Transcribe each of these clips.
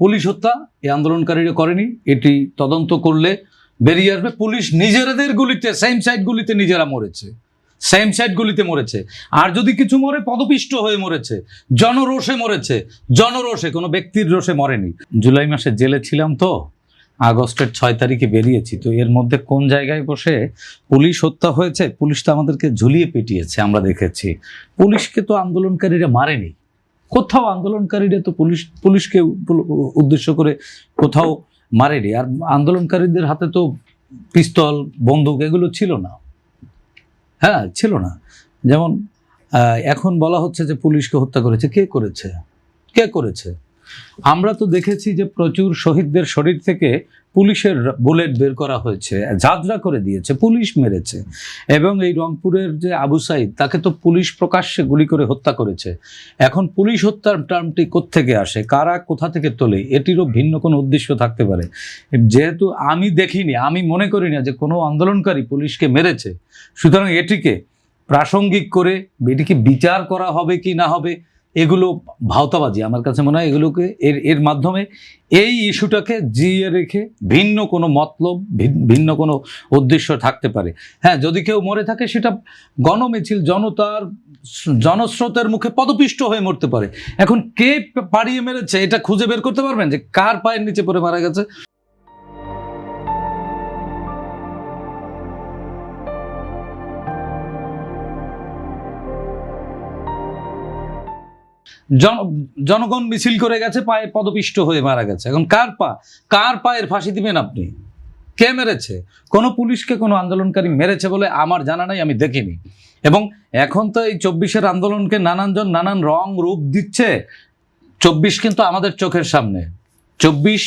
Police হত্যা এই আন্দোলনকারীরা করেনি, এটি তদন্ত করলে বেরিয়ে আসবে। পুলিশ নিজেদের গুলিতে, সেম সাইড গুলিতে নিজেরা মরেছে, সেম সাইড গুলিতে মরেছে। আর যদি কিছু মরে পদপিষ্ট হয়ে মরেছে, জনরোষে মরেছে, জনরোষে, কোনো ব্যক্তির রোষে মরেনি। জুলাই মাসে জেলে ছিলাম, তো আগস্টের 6 তারিখে বেরিয়েছি। তো এর মধ্যে কোন জায়গায় বসে পুলিশ হত্যা হয়েছে? পুলিশ তো আমাদেরকে ঝুলিয়ে পিটিয়েছে, আমরা দেখেছি। পুলিশকে তো আন্দোলনকারীরা মারেনি কোথাও, আন্দোলনকারীরা তো পুলিশকে উদ্দেশ্য করে কোথাও মারেনি। আর আন্দোলনকারীদের হাতে তো পিস্তল, বন্দুক এগুলো ছিল না, হ্যাঁ ছিল না। যেমন এখন বলা হচ্ছে যে পুলিশকে হত্যা করেছে। কে করেছে? কে করেছে? আমরা তো দেখেছি যে প্রচুর শহীদদের শরীর থেকে পুলিশের বুলেট বের করা হয়েছে, ঝাঁঝরা করে দিয়েছে, পুলিশ মেরেছে। এবং এই রংপুরের যে আবু সাইদ, তাকে তো পুলিশ প্রকাশ্যে গুলি করে হত্যা করেছে। এখন পুলিশ হত্যার টার্মটি কোত্থেকে আসে, কারা কোথা থেকে তোলে? এটিরও ভিন্ন কোনো উদ্দেশ্য থাকতে পারে। যেহেতু আমি দেখিনি, আমি মনে করি না যে কোনো আন্দোলনকারী পুলিশকে মেরেছে, সুতরাং এটিকে প্রাসঙ্গিক করে এটিকে বিচার করা হবে কি না হবে, এগুলো ভাওতাবাজি। আমার কাছে মনে হয় এগুলোকে এর মাধ্যমে এই ইস্যুটাকে জিয়ে রেখে ভিন্ন কোনো মতলব, ভিন্ন কোনো উদ্দেশ্য থাকতে পারে। হ্যাঁ, যদি কেউ মরে থাকে সেটা গণমিছিল, জনতার জনস্রোতের মুখে পদপিষ্ট হয়ে মরতে পারে। এখন কে পাড়িয়ে মেরেছে এটা খুঁজে বের করতে পারবেন যে কার পায়ের নিচে পড়ে মারা গেছে? জনগণ মিছিল করে গেছে, পায়ে পদপিষ্ট হয়ে মারা গেছে। এখন কার পায়ের ফাঁসি দিবেন আপনি? কে মেরেছে? কোনো পুলিশকে কোনো আন্দোলনকারী মেরেছে বলে আমার জানা নাই, আমি দেখিনি। এবং এখন তো এই 24-এর আন্দোলনকে নানানজন নানান রং রূপ দিচ্ছে। 24 কিন্তু আমাদের চোখের সামনে। 24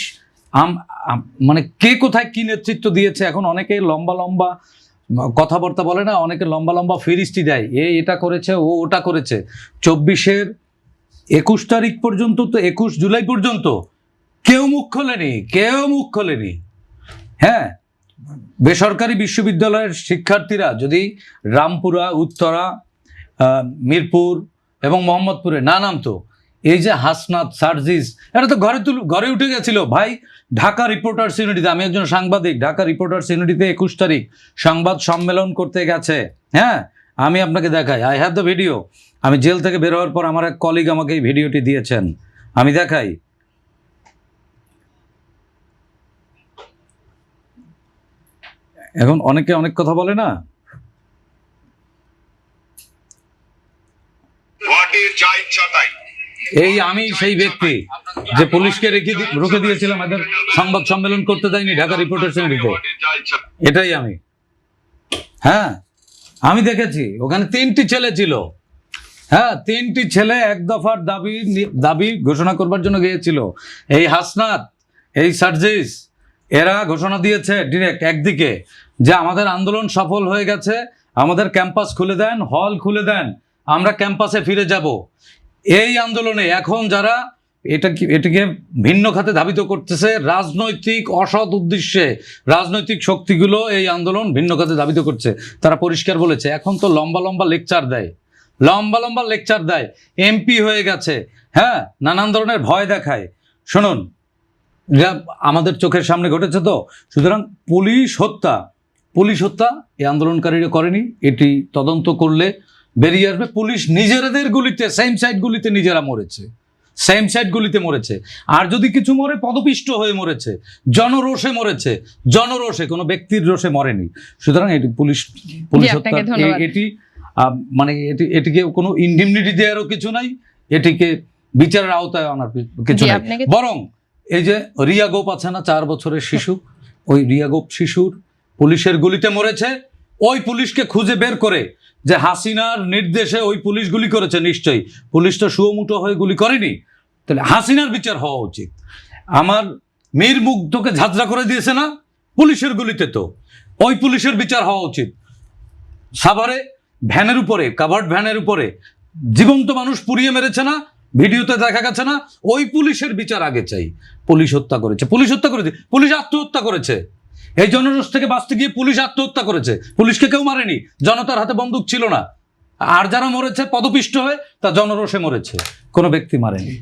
মানে কে কোথায় কি নেতৃত্ব দিয়েছে, এখন অনেকে লম্বা লম্বা কথাবার্তা বলে না, অনেকে লম্বা লম্বা ফিরিস্তি দেয়, এটা করেছে, ও ওটা করেছে। 24-এর 21 তারিখ পর্যন্ত, তো 21 জুলাই পর্যন্ত কেউ মুখ খোলেনি। হ্যাঁ, বেসরকারি বিশ্ববিদ্যালয়ের শিক্ষার্থীরা যদি রামপুরা, উত্তরা, মিরপুর এবং মোহাম্মদপুরে না নামতো, এই যে হাসনাত, সার্জিস, এরা তো ঘরে উঠে গেছিল ভাই। ঢাকা রিপোর্টার্স ইউনিটিতে, আমি একজন সাংবাদিক, ঢাকা রিপোর্টার্স ইউনিটিতে 21 তারিখ সংবাদ সম্মেলন করতে গেছে। হ্যাঁ, আমি আপনাকে দেখাই, আই হ্যাভ দ্য ভিডিও। আমি জেল থেকে বের হওয়ার পর আমার এক কলিগ আমাকে এই ভিডিওটি দিয়েছেন, আমি দেখাই। এখন অনেকে অনেক কথা বলে না, এই আমি সেই ব্যক্তি যে পুলিশকে রুখে দিয়েছিলাম, এদের সংবাদ সম্মেলন করতে দেয়নি ঢাকা রিপোর্টার্স ইউনিটিতে, এটাই আমি। হ্যাঁ, আমি দেখেছি ওখানে 3টি ছেলে ছিল। হ্যাঁ, 3টি ছেলে এক দফার দাবি ঘোষণা করবার জন্য গিয়েছিল। এই হাসনাত, এই সার্জিস, এরা ঘোষণা দিয়েছে ডিরেক্ট একদিকে যে আমাদের আন্দোলন সফল হয়ে গেছে, আমাদের ক্যাম্পাস খুলে দেন, হল খুলে দেন, আমরা ক্যাম্পাসে ফিরে যাব। এই আন্দোলনে এখন যারা এটাকে ভিন্ন খাতে ধাবিত করতেছে, রাজনৈতিক অসৎ উদ্দেশ্যে রাজনৈতিক শক্তিগুলো এই আন্দোলন ভিন্ন খাতে ধাবিত করছে, তারা পরিষ্কার বলেছে। এখন তো লম্বা লম্বা লেকচার দেয়, এমপি হয়ে গেছে, হ্যাঁ, নানান ধরনের ভয় দেখায়। শুনুন, আমাদের চোখের সামনে ঘটেছে তো। সুতরাং পুলিশ হত্যা এই আন্দোলনকারীরা করেনি, এটি তদন্ত করলে বেরিয়ে আসবে। পুলিশ নিজেদের গুলিতে, সেম সাইড গুলিতে নিজেরা মরেছে, সেম সাইড গুলিতে মরেছে। আর যদি কিছু মরে পদপিষ্ট হয়ে মরেছে, জনরোষে মরেছে, জনরোষে, কোনো ব্যক্তির রোষে মরেনি। সুতরাং এটি পুলিশ হত্যা, এটি মানে এটিকে কোনো ইনডিমনিটি দেওয়ারও কিছু নাই, এটিকে বিচারের আওতায় আনার কিছু নাই। বরং এই যে রিয়া গোপ আছে না, 4 বছরের শিশু, ওই রিয়া গোপ শিশুর পুলিশের গুলিতে মরেছে। ওই পুলিশকে খুঁজে বের করে যে হাসিনার নির্দেশে ওই পুলিশ গুলি করেছে, নিশ্চয়ই পুলিশ তো সুমুটো হয়ে গুলি করেনি, তাহলে হাসিনার বিচার হওয়া উচিত। আমার মীর মুগ্ধকে ঝাঁঝরা করে দিয়েছে না পুলিশের গুলিতে, তো ওই পুলিশের বিচার হওয়া উচিত। সাভারে ভ্যানের উপরে, কাভার্ড ভ্যানের উপরে জীবন্ত মানুষ পুড়িয়ে মেরেছে না, ভিডিওতে দেখা গেছে না, ওই পুলিশের বিচার আগে চাই। পুলিশ করেছে, পুলিশ আত্মহত্যা করেছে। এই জনরোষ থেকে বাঁচতে গিয়ে পুলিশ আত্মহত্যা করেছে, পুলিশকে কেউ মারেনি, জনতার হাতে বন্দুক ছিল না। আর যারা মরেছে পদপিষ্ট হয়ে, তা জনরোষে মরেছে, কোনো ব্যক্তি মারেনি।